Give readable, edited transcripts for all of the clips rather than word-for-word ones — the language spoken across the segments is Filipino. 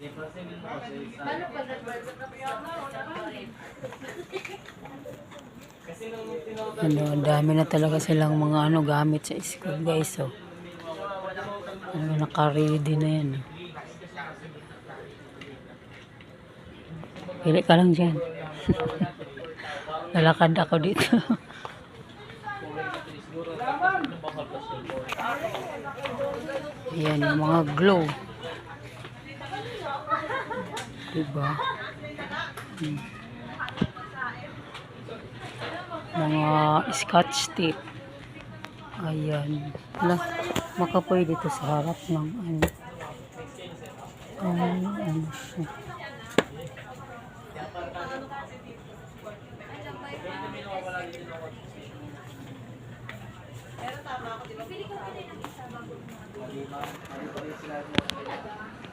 Ano, ang dami na talaga silang mga ano gamit sa school, guys. So, ano, naka-ready na yan. Pili ka lang dyan. Lalakad ako dito. Ayan, yung mga glue. Diba? Mga scotch tape. Ayan. Wala, makapoy dito sa harap ng ano. Ano siya.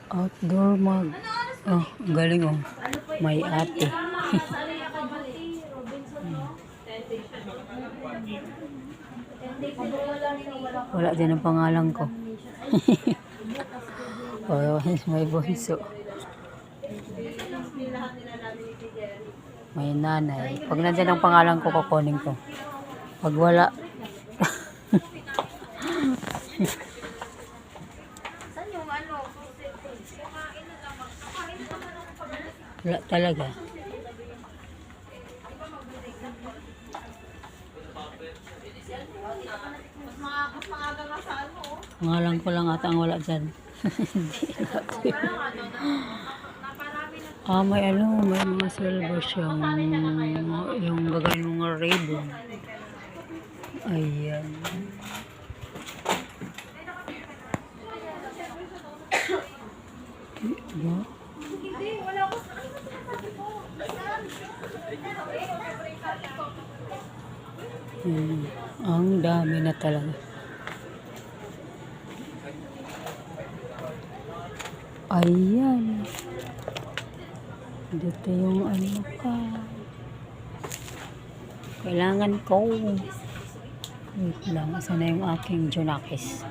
Outdoor mag. Oh, galing oh. May ate. Wala din ang pangalan ko. Oh, may bunso. May nanay. Pag nandyan ang pangalan ko, kukunin ko. Pag wala. Wala talaga. Pangalan ko lang ata ang wala dyan. May ano, may mga silver siyang yung bagay mga ribbon. Ayan. Diba? Ang dami na talaga. Ayan. Dito yung ano ka. Kailangan ko. Wait lang. Saan na yung aking Junakis?